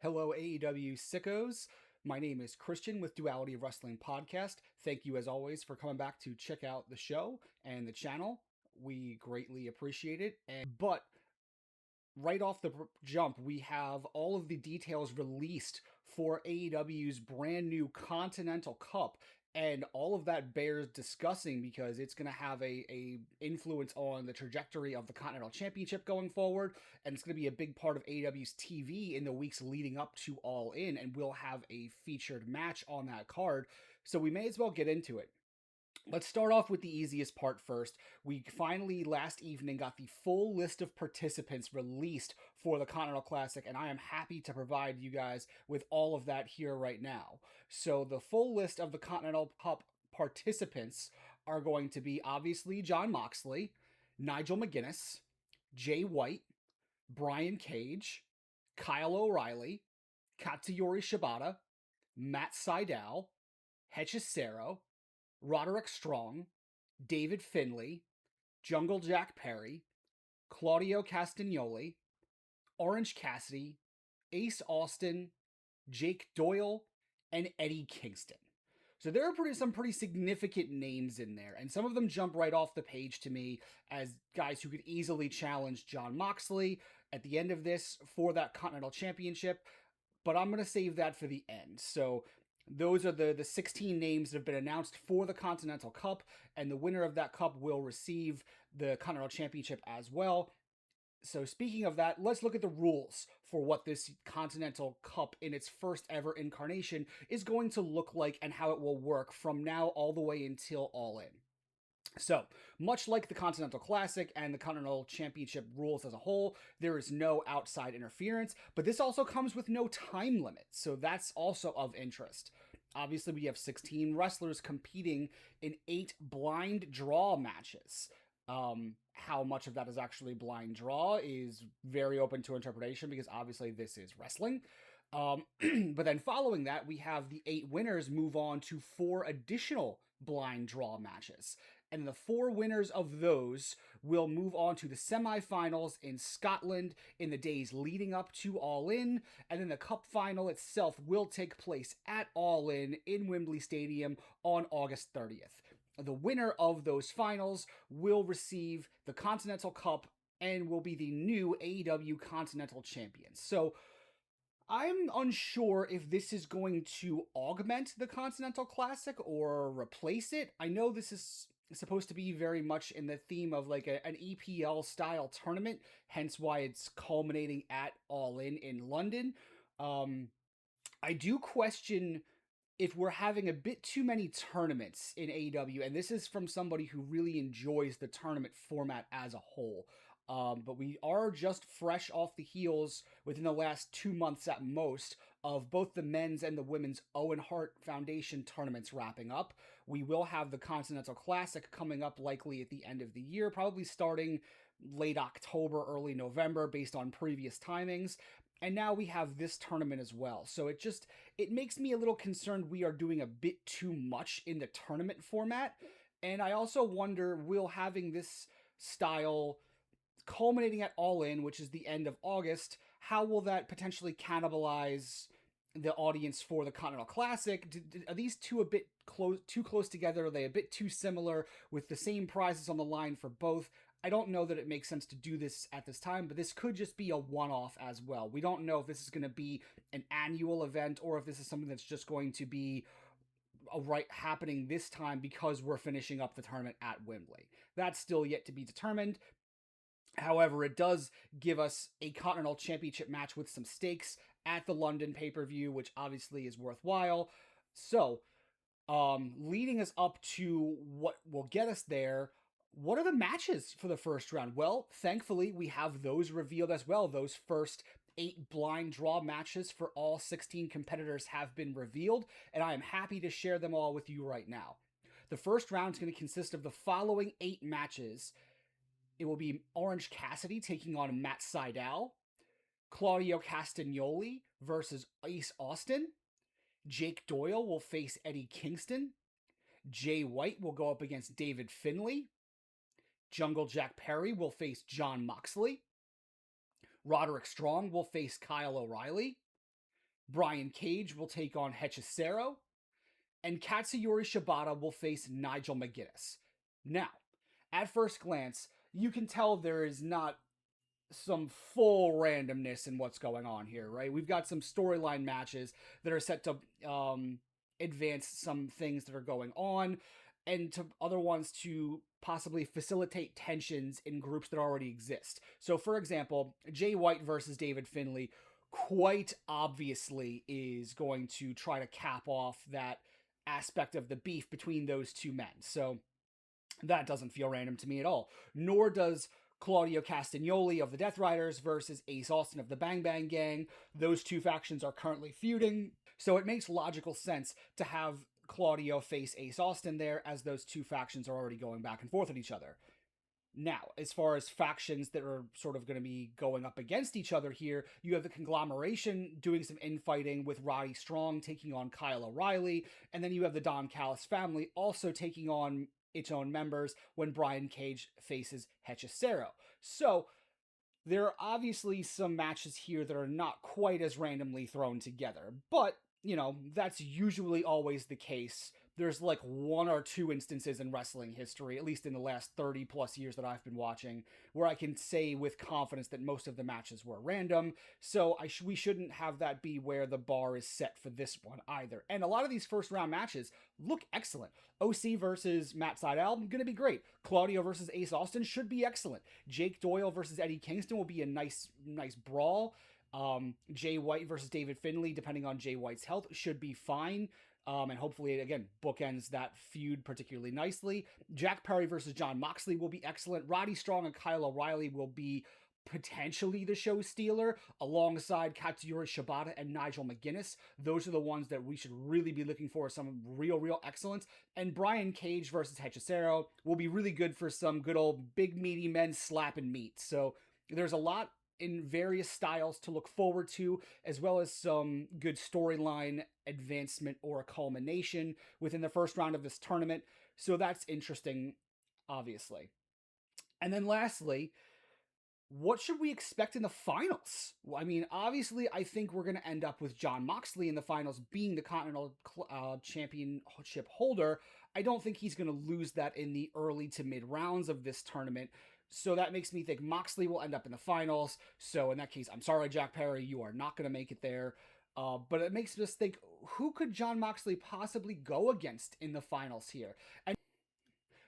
Hello, AEW sickos. My name is Christian with Duality of Wrestling podcast. Thank you, as always, for coming back to check out the show and the channel. We greatly appreciate it. But right off the jump, we have all of the details released for AEW's brand new Continental Cup, and all of that bears discussing because it's going to have a influence on the trajectory of the Continental Championship going forward, and it's going to be a big part of AEW's TV in the weeks leading up to All In, and we'll have a featured match on that card, so we may as well get into it. Let's start off with the easiest part first. We finally, last evening, got the full list of participants released for the Continental Classic, and I am happy to provide you guys with all of that here right now. So the full list of the Continental Cup participants are going to be, obviously, Jon Moxley, Nigel McGuinness, Jay White, Brian Cage, Kyle O'Reilly, Katsuyori Shibata, Matt Sydal, Hechicero, Roderick Strong, David Finlay, Jungle Jack Perry, Claudio Castagnoli, Orange Cassidy, Ace Austin, Jake Doyle, and Eddie Kingston. So there are some pretty significant names in there, and some of them jump right off the page to me as guys who could easily challenge Jon Moxley at the end of this for that Continental Championship, but I'm going to save that for the end. So those are the 16 names that have been announced for the Continental Cup, and the winner of that cup will receive the Continental Championship as well. So speaking of that, let's look at the rules for what this Continental Cup in its first ever incarnation is going to look like and how it will work from now all the way until All In. So, much like the Continental Classic and the Continental Championship rules as a whole, there is no outside interference, but this also comes with no time limit, so that's also of interest. Obviously, we have 16 wrestlers competing in 8 blind draw matches. How much of that is actually blind draw is very open to interpretation because obviously this is wrestling. But then following that, we have the 8 winners move on to 4 additional blind draw matches. And the 4 winners of those will move on to the semifinals in Scotland in the days leading up to All In, and then the Cup final itself will take place at All In Wembley Stadium on August 30th. The winner of those finals will receive the Continental Cup and will be the new AEW Continental Champions. So I'm unsure if this is going to augment the Continental Classic or replace it. I know this is supposed to be very much in the theme of like an EPL style tournament, hence why it's culminating at All In London. I do question if we're having a bit too many tournaments in AEW, and this is from somebody who really enjoys the tournament format as a whole. But we are just fresh off the heels within the last 2 months at most of both the men's and the women's Owen Hart Foundation tournaments wrapping up. We will have the Continental Classic coming up likely at the end of the year, probably starting late October, early November based on previous timings. And now we have this tournament as well. So it makes me a little concerned we are doing a bit too much in the tournament format. And I also wonder, will having this style culminating at All In, which is the end of August, how will that potentially cannibalize the audience for the Continental Classic? Are these two a bit too close together? Are they a bit too similar with the same prizes on the line for both? I don't know that it makes sense to do this at this time, but this could just be a one-off as well. We don't know if this is going to be an annual event or if this is something that's just going to be happening this time because we're finishing up the tournament at Wembley. That's still yet to be determined. However, it does give us a Continental Championship match with some stakes at the London pay-per-view, which obviously is worthwhile. So, leading us up to what will get us there, what are the matches for the first round? Well, thankfully, we have those revealed as well. Those first 8 blind draw matches for all 16 competitors have been revealed, and I am happy to share them all with you right now. The first round is going to consist of the following 8 matches. It will be Orange Cassidy taking on Matt Sydal, Claudio Castagnoli versus Ace Austin, Jake Doyle will face Eddie Kingston, Jay White will go up against David Finlay, Jungle Jack Perry will face Jon Moxley, Roderick Strong will face Kyle O'Reilly, Brian Cage will take on Hechicero, and Katsuyori Shibata will face Nigel McGuinness. Now, at first glance, you can tell there is not some full randomness in what's going on here, right? We've got some storyline matches that are set to advance some things that are going on, and to other ones to possibly facilitate tensions in groups that already exist. So, for example, Jay White versus David Finlay quite obviously is going to try to cap off that aspect of the beef between those two men. So, that doesn't feel random to me at all. Nor does Claudio Castagnoli of the Death Riders versus Ace Austin of the Bang Bang Gang. Those two factions are currently feuding, so it makes logical sense to have Claudio face Ace Austin there, as those two factions are already going back and forth at each other. Now, as far as factions that are sort of going to be going up against each other here, you have the Conglomeration doing some infighting with Roddy Strong taking on Kyle O'Reilly, and then you have the Don Callis family also taking on its own members when Brian Cage faces Hechicero. So, there are obviously some matches here that are not quite as randomly thrown together, but, that's usually always the case. There's like one or two instances in wrestling history, at least in the last 30 plus years that I've been watching, where I can say with confidence that most of the matches were random. So we shouldn't have that be where the bar is set for this one either. And a lot of these first round matches look excellent. OC versus Matt Sydal, gonna be great. Claudio versus Ace Austin should be excellent. Jake Doyle versus Eddie Kingston will be a nice brawl. Jay White versus David Finlay, depending on Jay White's health, should be fine. And hopefully, again, bookends that feud particularly nicely. Jack Perry versus John Moxley will be excellent. Roddy Strong and Kyle O'Reilly will be potentially the show stealer, alongside Katsuyori Shibata and Nigel McGuinness. Those are the ones that we should really be looking for some real excellence. And Brian Cage versus Hechicero will be really good for some good old big meaty men slapping meat. So there's a lot in various styles to look forward to, as well as some good storyline advancement or a culmination within the first round of this tournament. So that's interesting, obviously. And then lastly, what should we expect in the finals? Well, I mean, obviously, I think we're going to end up with John Moxley in the finals being the Continental Championship holder. I don't think he's going to lose that in the early to mid rounds of this tournament. So that makes me think Moxley will end up in the finals. So in that case, I'm sorry, Jack Perry, you are not going to make it there. But it makes us think, who could John Moxley possibly go against in the finals here? And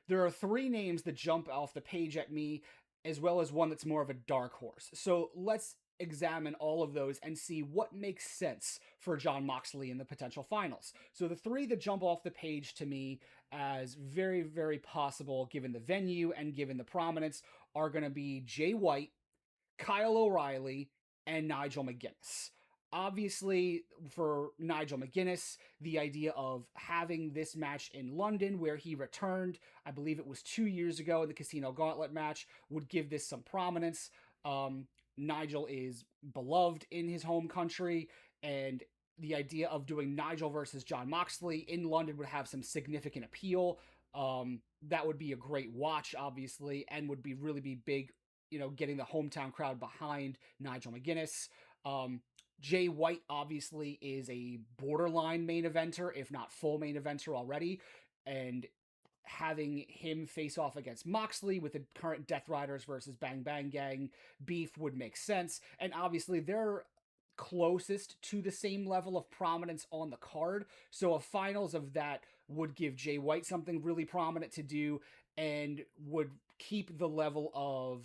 there are three names that jump off the page at me, as well as one that's more of a dark horse. So let's examine all of those and see what makes sense for John Moxley in the potential finals. So the three that jump off the page to me as very possible, given the venue and given the prominence, are going to be Jay White, Kyle O'Reilly, and Nigel McGuinness. Obviously, for Nigel McGuinness, the idea of having this match in London, where he returned, I believe it was 2 years ago in the Casino Gauntlet match, would give this some prominence. Nigel is beloved in his home country, and the idea of doing Nigel versus John Moxley in London would have some significant appeal. That would be a great watch, obviously, and would be big, getting the hometown crowd behind Nigel McGuinness. Jay White obviously is a borderline main eventer, if not full main eventer already, and having him face off against Moxley with the current Death Riders versus Bang Bang Gang beef would make sense. And obviously they're closest to the same level of prominence on the card, so a finals of that would give Jay White something really prominent to do and would keep the level of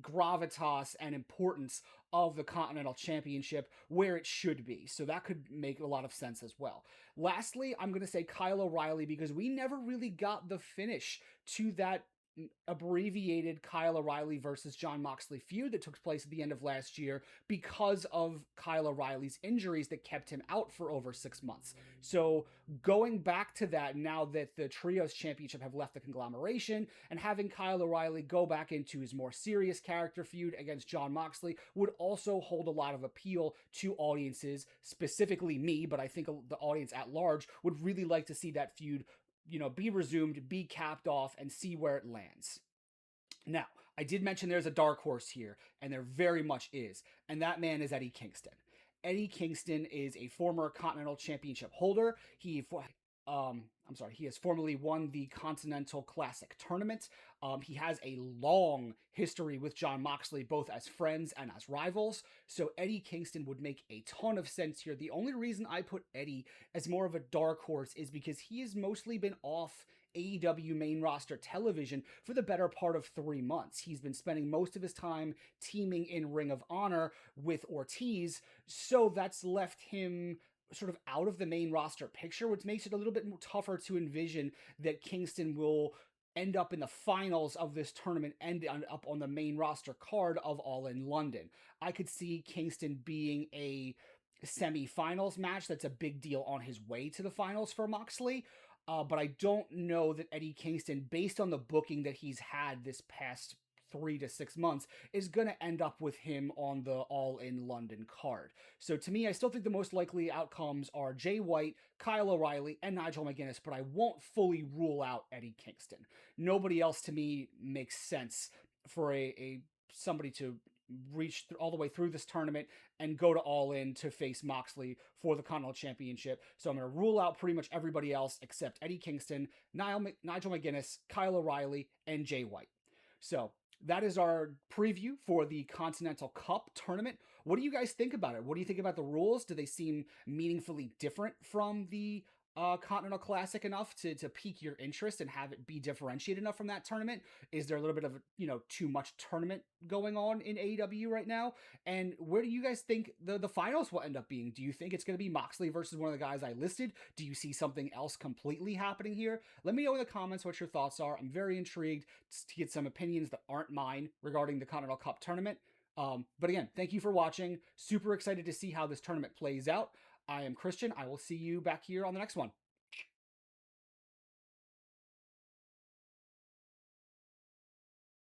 gravitas and importance of the Continental Championship where it should be. So that could make a lot of sense as well. Lastly, I'm going to say Kyle O'Reilly, because we never really got the finish to that abbreviated Kyle O'Reilly versus John Moxley feud that took place at the end of last year because of Kyle O'Reilly's injuries that kept him out for over 6 months. So going back to that, now that the Trios Championship have left the conglomeration, and having Kyle O'Reilly go back into his more serious character feud against John Moxley would also hold a lot of appeal to audiences, specifically me, but I think the audience at large would really like to see that feud be resumed, be capped off, and see where it lands. Now, I did mention there's a dark horse here, and there very much is, and that man is Eddie Kingston. Eddie Kingston is a former Continental Championship holder. He has formerly won the Continental Classic Tournament. He has a long history with Jon Moxley, both as friends and as rivals. So Eddie Kingston would make a ton of sense here. The only reason I put Eddie as more of a dark horse is because he has mostly been off AEW main roster television for the better part of 3 months. He's been spending most of his time teaming in Ring of Honor with Ortiz, so that's left him sort of out of the main roster picture, which makes it a little bit more tougher to envision that Kingston will end up in the finals of this tournament and up on the main roster card of All in London. I could see Kingston being a semi-finals match that's a big deal on his way to the finals for Moxley. But I don't know that Eddie Kingston, based on the booking that he's had this past 3 to 6 months, is going to end up with him on the All in London card. So to me, I still think the most likely outcomes are Jay White, Kyle O'Reilly, and Nigel McGuinness, but I won't fully rule out Eddie Kingston. Nobody else to me makes sense for a somebody to reach all the way through this tournament and go to All In to face Moxley for the Continental Championship. So I'm going to rule out pretty much everybody else except Eddie Kingston, Nigel McGuinness, Kyle O'Reilly, and Jay White. So that is our preview for the Continental Cup Tournament. What do you guys think about it? What do you think about the rules? Do they seem meaningfully different from the Continental Classic enough to pique your interest and have it be differentiated enough from that tournament? Is there a little bit of, too much tournament going on in AEW right now? And where do you guys think the finals will end up being? Do you think it's going to be Moxley versus one of the guys I listed? Do you see something else completely happening here? Let me know in the comments what your thoughts are. I'm very intrigued to get some opinions that aren't mine regarding the Continental Cup Tournament. But again, thank you for watching. Super excited to see how this tournament plays out. I am Christian. I will see you back here on the next one.